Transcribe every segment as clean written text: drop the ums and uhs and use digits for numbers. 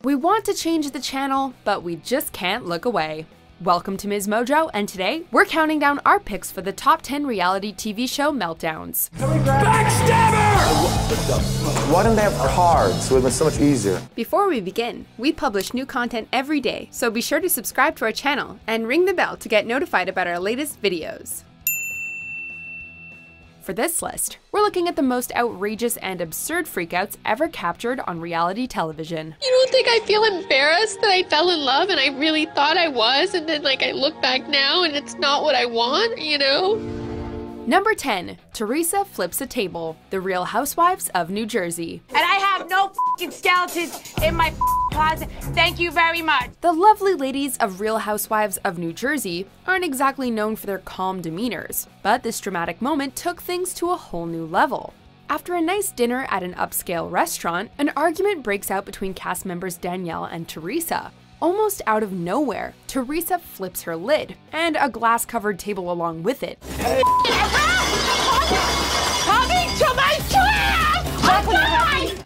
We want to change the channel, but we just can't look away. Welcome to MsMojo, and today we're counting down our picks for the top 10 reality TV show meltdowns. Backstabber! Why don't they have cards? It would have been so much easier. Before we begin, we publish new content every day, so be sure to subscribe to our channel and ring the bell to get notified about our latest videos. For this list, we're looking at the most outrageous and absurd freakouts ever captured on reality television. You don't think I feel embarrassed that I fell in love and I really thought I was, and then I look back now and it's not what I want, you know? Number 10. Teresa flips a table. The Real Housewives of New Jersey. And I have no f***ing skeletons in my closet. Thank you very much. The lovely ladies of Real Housewives of New Jersey aren't exactly known for their calm demeanors, but this dramatic moment took things to a whole new level. After a nice dinner at an upscale restaurant, an argument breaks out between cast members Danielle and Teresa. Almost out of nowhere, Teresa flips her lid, and a glass-covered table along with it. Hey. Coming to my trap!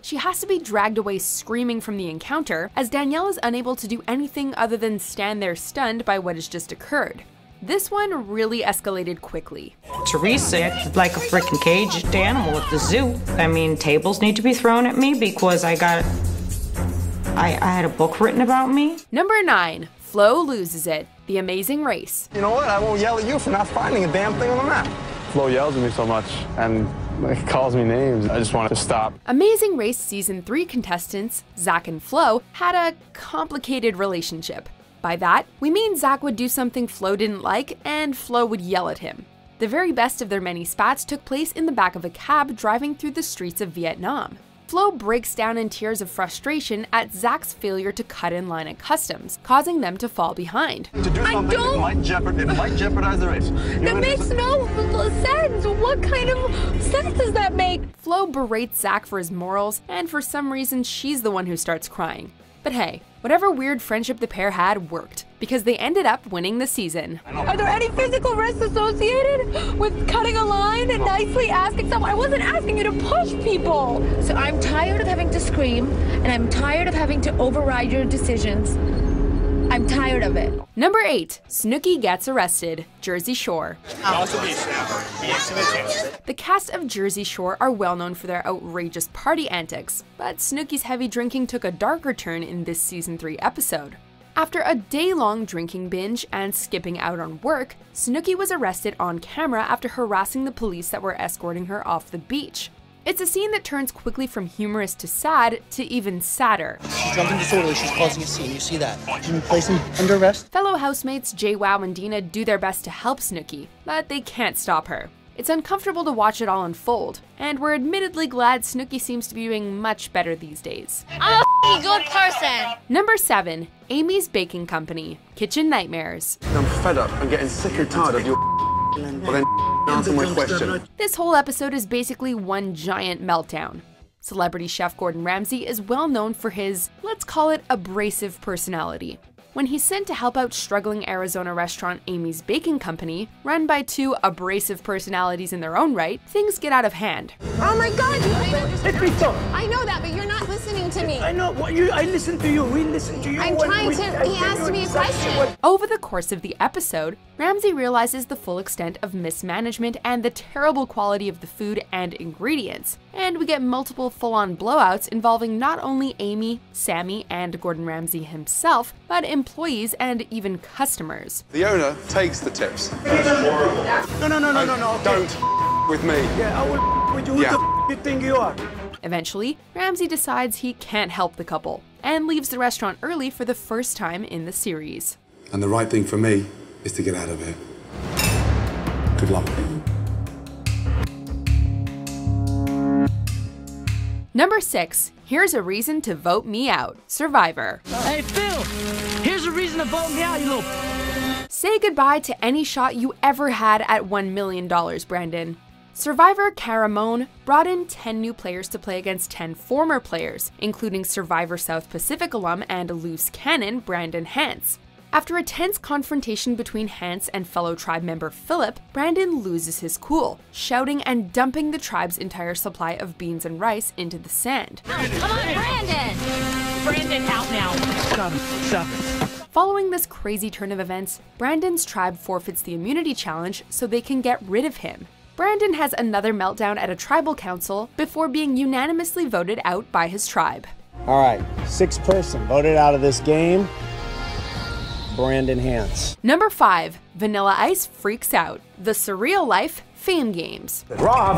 She has to be dragged away screaming from the encounter, as Danielle is unable to do anything other than stand there stunned by what has just occurred. This one really escalated quickly. Teresa acted like a freaking caged animal at the zoo. I mean, tables need to be thrown at me because I had a book written about me. Number 9. Flo Loses It, The Amazing Race. You know what? I won't yell at you for not finding a damn thing on the map. Flo yells at me so much and calls me names. I just want to stop. Amazing Race Season 3 contestants, Zach and Flo, had a complicated relationship. By that, we mean Zach would do something Flo didn't like, and Flo would yell at him. The very best of their many spats took place in the back of a cab driving through the streets of Vietnam. Flo breaks down in tears of frustration at Zach's failure to cut in line at customs, causing them to fall behind. To do something that might jeopardize the race. That makes no sense. What kind of sense does that make? Flo berates Zach for his morals, and for some reason she's the one who starts crying. But hey, whatever weird friendship the pair had worked, because they ended up winning the season. Are there any physical risks associated with cutting a line and nicely asking someone? I wasn't asking you to push people. So I'm tired of having to scream, and I'm tired of having to override your decisions. I'm tired of it. Number 8. Snooki gets arrested. Jersey Shore. The cast of Jersey Shore are well known for their outrageous party antics, but Snooki's heavy drinking took a darker turn in this Season 3 episode. After a day-long drinking binge and skipping out on work, Snooki was arrested on camera after harassing the police that were escorting her off the beach. It's a scene that turns quickly from humorous to sad to even sadder. She's drunk and disorderly, she's causing a scene, you see that. Can you place him under arrest? Fellow housemates JWoww and Dina do their best to help Snooki, but they can't stop her. It's uncomfortable to watch it all unfold, and we're admittedly glad Snooki seems to be doing much better these days. I'm a good person. Number 7. Amy's Baking Company, Kitchen Nightmares. I'm fed up. I'm getting sick and tired of your well then answer my question. This whole episode is basically one giant meltdown. Celebrity chef Gordon Ramsay is well known for his, let's call it, abrasive personality. When he's sent to help out struggling Arizona restaurant Amy's Baking Company, run by two abrasive personalities in their own right, things get out of hand. Oh my God! Let me talk. I know that, but you're not listening to me. I know what I listen to you. We listen to you. I'm trying to. He asked me a question. Over the course of the episode, Ramsay realizes the full extent of mismanagement and the terrible quality of the food and ingredients, and we get multiple full-on blowouts involving not only Amy, Sammy, and Gordon Ramsay himself, but employees and even customers. The owner takes the tips. No. Okay. Don't with me. Yeah, I will with you. Who the you think you are? Eventually, Ramsay decides he can't help the couple and leaves the restaurant early for the first time in the series. And the right thing for me is to get out of here. Good luck. Number 6. Here's a reason to vote me out. Survivor. Hey, Phil, here's a reason to vote me out, you little... Say goodbye to any shot you ever had at $1 million, Brandon. Survivor Caramone brought in 10 new players to play against 10 former players, including Survivor South Pacific alum and loose cannon Brandon Hance. After a tense confrontation between Hance and fellow tribe member Philip, Brandon loses his cool, shouting and dumping the tribe's entire supply of beans and rice into the sand. Come on, Brandon! Brandon out now. Stop it. Following this crazy turn of events, Brandon's tribe forfeits the immunity challenge so they can get rid of him. Brandon has another meltdown at a tribal council before being unanimously voted out by his tribe. All right, 6th person voted out of this game. Brandon Hance. Number 5, Vanilla Ice freaks out. The Surreal Life Fame Games. Rob!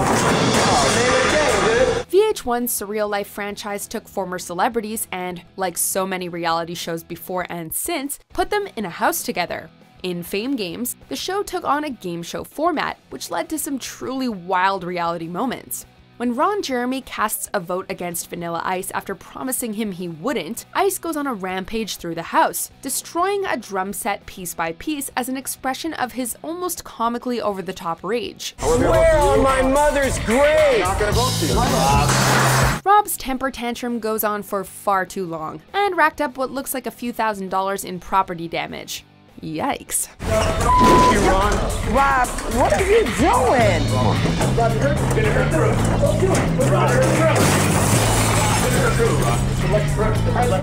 VH1's Surreal Life franchise took former celebrities and, like so many reality shows before and since, put them in a house together. In Fame Games, the show took on a game show format, which led to some truly wild reality moments. When Ron Jeremy casts a vote against Vanilla Ice after promising him he wouldn't, Ice goes on a rampage through the house, destroying a drum set piece by piece as an expression of his almost comically over-the-top rage. Swear on my mother's grave! Not gonna vote for you. Rob's temper tantrum goes on for far too long, and racked up what looks like a few $1,000s in property damage. Yikes. Rob, what are you doing?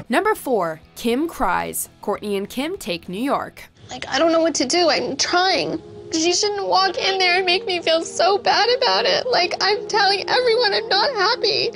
Number 4, Kim Cries. Courtney and Kim take New York. Like, I don't know what to do. I'm trying. She shouldn't walk in there and make me feel so bad about it. Like, I'm telling everyone I'm not happy.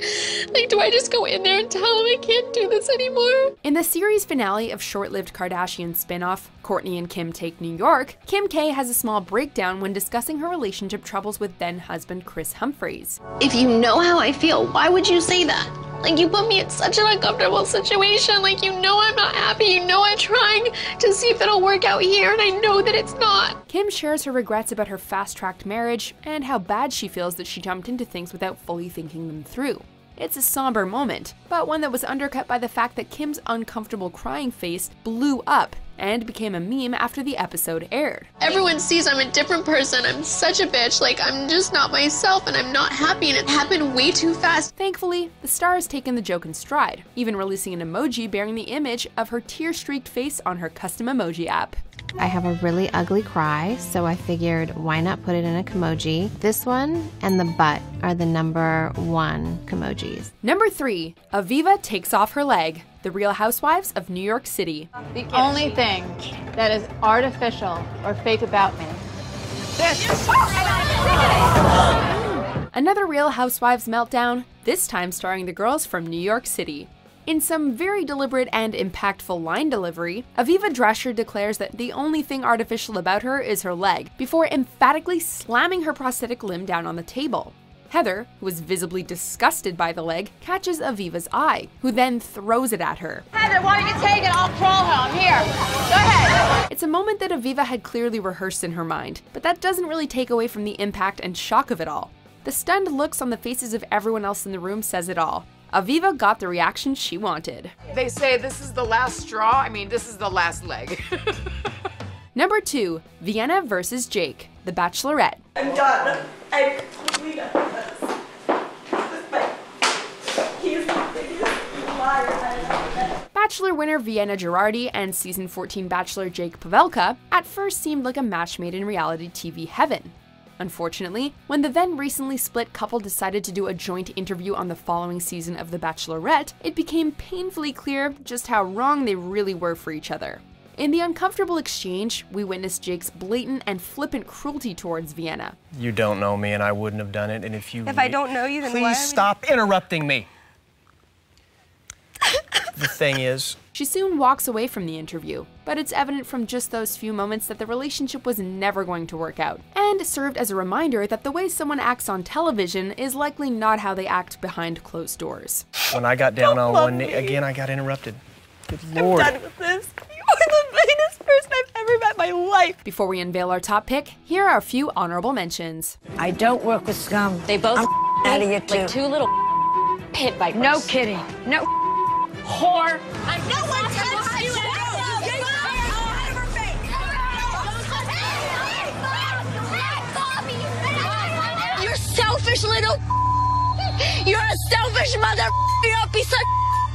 Like, do I just go in there and tell them I can't do this anymore? In the series finale of short-lived Kardashian spin-off, Courtney and Kim Take New York, Kim K has a small breakdown when discussing her relationship troubles with then-husband Chris Humphries. If you know how I feel, why would you say that? Like, you put me in such an uncomfortable situation. Like, you know I'm not happy. You know I'm trying to see if it'll work out here, and I know that it's not. Kim shares her regrets about her fast-tracked marriage and how bad she feels that she jumped into things without fully thinking them through. It's a somber moment, but one that was undercut by the fact that Kim's uncomfortable crying face blew up and became a meme after the episode aired. Everyone sees I'm a different person. I'm such a bitch. Like, I'm just not myself and I'm not happy, and it happened way too fast. Thankfully, the star has taken the joke in stride, even releasing an emoji bearing the image of her tear-streaked face on her custom emoji app. I have a really ugly cry, so I figured why not put it in a Kimoji. This one and the butt are the number 1 Kimojis. Number 3, Aviva Takes Off Her Leg. The Real Housewives of New York City. The only thing that is artificial or fake about me. Another Real Housewives meltdown, this time starring the girls from New York City. In some very deliberate and impactful line delivery, Aviva Drescher declares that the only thing artificial about her is her leg, before emphatically slamming her prosthetic limb down on the table. Heather, who is visibly disgusted by the leg, catches Aviva's eye, who then throws it at her. Heather, why don't you take it? I'll crawl home. Here, go ahead. It's a moment that Aviva had clearly rehearsed in her mind, but that doesn't really take away from the impact and shock of it all. The stunned looks on the faces of everyone else in the room says it all. Aviva got the reaction she wanted. They say this is the last straw. I mean, this is the last leg. Number 2, Vienna versus Jake, The Bachelorette. I'm done. I'm completely done with this. He's the biggest liar I've ever met. Bachelor winner Vienna Girardi and season 14 Bachelor Jake Pavelka at first seemed like a match made in reality TV heaven. Unfortunately, when the then recently split couple decided to do a joint interview on the following season of The Bachelorette, it became painfully clear just how wrong they really were for each other. In the uncomfortable exchange, we witnessed Jake's blatant and flippant cruelty towards Vienna. You don't know me and I wouldn't have done it, and if you... If I don't know you, then why are we... Please stop interrupting me. The thing is... She soon walks away from the interview, but it's evident from just those few moments that the relationship was never going to work out, and served as a reminder that the way someone acts on television is likely not how they act behind closed doors. When I got down on one knee, again, I got interrupted. Good Lord. I'm done with this. You're the meanest person I've ever met in my life. Before we unveil our top pick, here are a few honorable mentions. I don't work with scum. They both out of here too. like 2 little pit vipers. No kidding. No whore. I know what touched you. You're selfish little. You're a selfish mother. You're a piece of.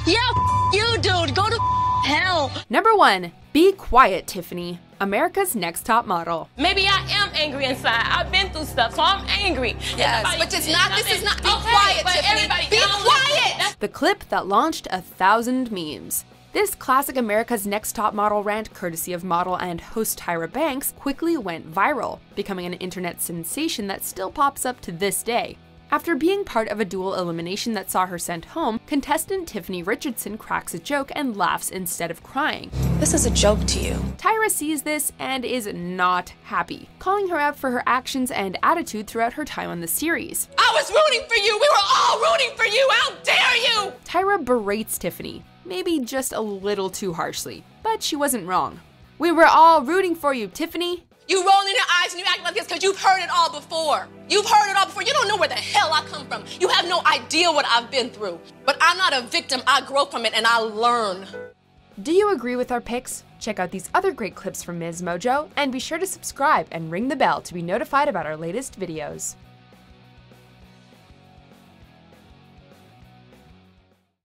Yeah, you dude. Go to hell. Number 1, Be Quiet, Tiffany. America's Next Top Model. Maybe I am angry inside. I've been through stuff, so I'm angry. Yes, but it's not, this is not, be quiet, Tiffany. Be quiet! The clip that launched 1,000 memes. This classic America's Next Top Model rant, courtesy of model and host Tyra Banks, quickly went viral, becoming an internet sensation that still pops up to this day. After being part of a dual elimination that saw her sent home, contestant Tiffany Richardson cracks a joke and laughs instead of crying. This is a joke to you. Tyra sees this and is not happy, calling her out for her actions and attitude throughout her time on the series. I was rooting for you! We were all rooting for you! How dare you! Tyra berates Tiffany, maybe just a little too harshly, but she wasn't wrong. We were all rooting for you, Tiffany. You roll in your eyes and you act like this because you've heard it all before. You've heard it all before. You don't know where the hell I come from. You have no idea what I've been through. But I'm not a victim. I grow from it and I learn. Do you agree with our picks? Check out these other great clips from MsMojo and be sure to subscribe and ring the bell to be notified about our latest videos.